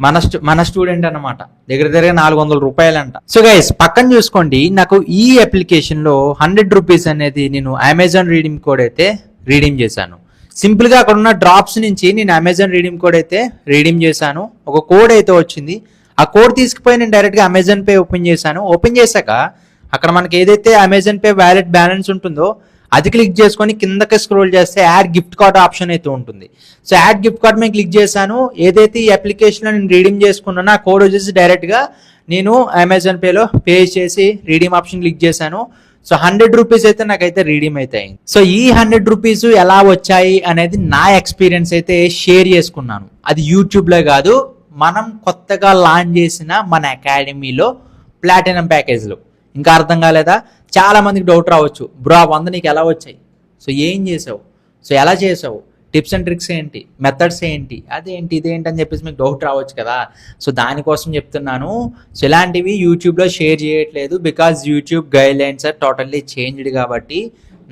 మన స్టూడెంట్ అనమాట. దగ్గర 400 రూపాయలంట. సో గైస్ పక్కన చూసుకోండి, నాకు ఈ అప్లికేషన్ లో 100 రూపీస్ అనేది నేను అమెజాన్ రీడీమ్ కోడ్ అయితే రీడీమ్ చేశాను. సింపుల్ గా అక్కడ ఉన్న డ్రాప్స్ నుంచి నేను అమెజాన్ రీడీమ్ కోడ్ అయితే రీడీమ్ చేశాను. ఒక కోడ్ అయితే వచ్చింది. ఆ కోడ్ తీసుకుపోయి నేను డైరెక్ట్ గా అమెజాన్ పే ఓపెన్ చేశాను. ఓపెన్ చేశాక అక్కడ మనకి ఏదైతే అమెజాన్ పే వ్యాలెట్ బ్యాలెన్స్ ఉంటుందో అది క్లిక్ చేసుకొని కిందకి స్క్రోల్ చేస్తే యాడ్ గిఫ్ట్ కార్డ్ ఆప్షన్ అయితే ఉంటుంది. సో యాడ్ గిఫ్ట్ కార్డ్ మీద క్లిక్ చేశాను. ఏదైతే ఈ అప్లికేషన్లో నేను రీడీమ్ చేసుకున్నానో ఆ కోడ్ వచ్చేసి డైరెక్ట్గా నేను అమెజాన్ పేలో పే చేసి రీడీమ్ ఆప్షన్ క్లిక్ చేశాను. సో 100 రూపీస్ అయితే నాకైతే రీడీమ్ అయితే అయింది. సో ఈ 100 రూపీస్ ఎలా వచ్చాయి అనేది నా ఎక్స్పీరియన్స్ అయితే షేర్ చేసుకున్నాను. అది యూట్యూబ్లో కాదు, మనం కొత్తగా లాంచ్ చేసిన మన అకాడమీలో ప్లాటినం ప్యాకేజ్లో. ఇంకా అర్థం కాలేదా? చాలా మందికి డౌట్ రావచ్చు, బ్రో 100 నీకు ఎలా వచ్చాయి, సో ఏం చేసావు, సో ఎలా చేసావు, టిప్స్ అండ్ ట్రిక్స్ ఏంటి, మెథడ్స్ ఏంటి, అదేంటి ఇదేంటి అని చెప్పేసి మీకు డౌట్ రావచ్చు కదా. సో దానికోసం చెప్తున్నాను. సో ఇలాంటివి యూట్యూబ్లో షేర్ చేయట్లేదు, because YouTube guidelines are totally changed. కాబట్టి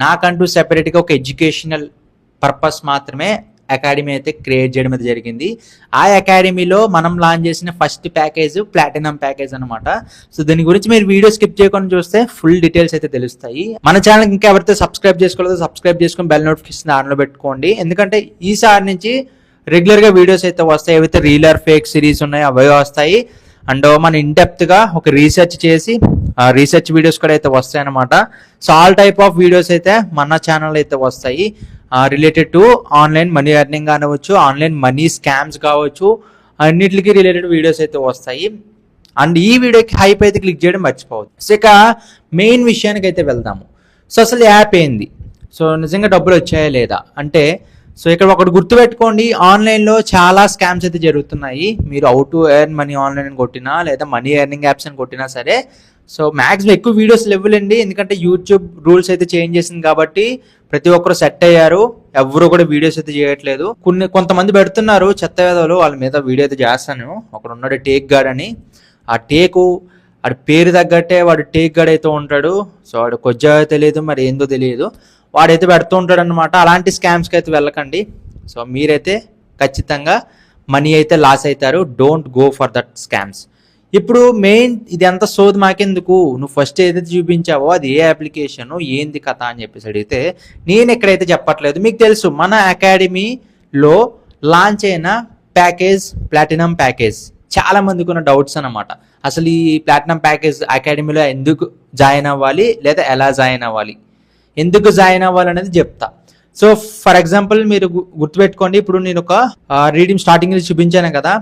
నాకంటూ సెపరేట్గా ఒక ఎడ్యుకేషనల్ పర్పస్ మాత్రమే అకాడమీ అయితే క్రియేట్ చేయడం అయితే జరిగింది. ఆ అకాడమీలో మనం లాంచ్ చేసిన ఫస్ట్ ప్యాకేజ్ ప్లాటినం ప్యాకేజ్ అనమాట. సో దీని గురించి మీరు వీడియో స్కిప్ చేయకుండా చూస్తే ఫుల్ డీటెయిల్స్ అయితే తెలుస్తాయి. మన ఛానల్ ఇంకా ఎవరైతే సబ్స్క్రైబ్ చేసుకోలేదో సబ్స్క్రైబ్ చేసుకొని బెల్ నోటిఫికేషన్ ఆన్లో పెట్టుకోండి. ఎందుకంటే ఈసారి నుంచి రెగ్యులర్గా వీడియోస్ అయితే వస్తాయి. ఏవైతే రీలర్ ఫేక్ సిరీస్ ఉన్నాయో అవే వస్తాయి. అండ్ మన ఇన్డెప్త్గా ఒక రీసెర్చ్ చేసి రీసెర్చ్ వీడియోస్ కూడా అయితే వస్తాయి అనమాట. So all type of videos అయితే మన ఛానల్ అయితే వస్తాయి, related to online money earning కావచ్చు, ఆన్లైన్ మనీ స్కామ్స్ కావచ్చు, అన్నిటికీ రిలేటెడ్ వీడియోస్ అయితే వస్తాయి. అండ్ ఈ వీడియోకి హైప్ అయితే క్లిక్ చేయడం మర్చిపోవద్దు. సో ఇక మెయిన్ విషయానికి అయితే వెళ్దాము. సో అసలు యాప్ ఏంది, సో నిజంగా డబ్బులు వచ్చాయా లేదా అంటే, సో ఇక్కడ ఒకటి గుర్తుపెట్టుకోండి, ఆన్లైన్లో చాలా స్కామ్స్ అయితే జరుగుతున్నాయి. మీరు how to earn money online అని కొట్టినా లేదా మనీ ఎర్నింగ్ యాప్స్ అని కొట్టినా సరే, సో మ్యాక్సిమం ఎక్కువ వీడియోస్ లేవులేండి. ఎందుకంటే యూట్యూబ్ రూల్స్ అయితే చేంజ్ చేసింది కాబట్టి ప్రతి ఒక్కరు సెట్ అయ్యారు, ఎవరు కూడా వీడియోస్ అయితే చేయట్లేదు. కొంతమంది పెడుతున్నారు చెత్త వేదలు, వాళ్ళ మీద వీడియో అయితే చేస్తాను. ఒకడు ఉన్నాడు టేక్ గార్డ్ అని, ఆ టేకు వాడి పేరు తగ్గట్టే వాడు టేక్ గార్డ్ అయితే ఉంటాడు. సో వాడు కొజ్జా తెలియదు, మరి ఏందో తెలియదు, వాడైతే పెడుతూ ఉంటాడు అనమాట. అలాంటి స్కామ్స్కి అయితే వెళ్ళకండి. సో మీరైతే ఖచ్చితంగా మనీ అయితే లాస్ అవుతారు. Don't go for that scams. ఇప్పుడు మెయిన్ ఇది ఎంత సోది మాకెందుకు, నువ్వు ఫస్ట్ ఏదైతే చూపించావో అది ఏ అప్లికేషన్ ఏంది కథ అని చెప్పేసి అడిగితే నేను ఎక్కడైతే చెప్పట్లేదు. మీకు తెలుసు మన అకాడమీలో లాంచ్ అయిన ప్యాకేజ్ ప్లాటినం ప్యాకేజ్ చాలా మందికి ఉన్న డౌట్స్ అనమాట. అసలు ఈ ప్లాటినం ప్యాకేజ్ అకాడమీలో ఎందుకు జాయిన్ అవ్వాలి, లేదా ఎలా జాయిన్ అవ్వాలి, ఎందుకు జాయిన్ అవ్వాలి అనేది చెప్తా. సో ఫర్ ఎగ్జాంపుల్ మీరు గుర్తుపెట్టుకోండి, ఇప్పుడు నేను ఒక రీడింగ్ స్టార్టింగ్ చూపించాను కదా,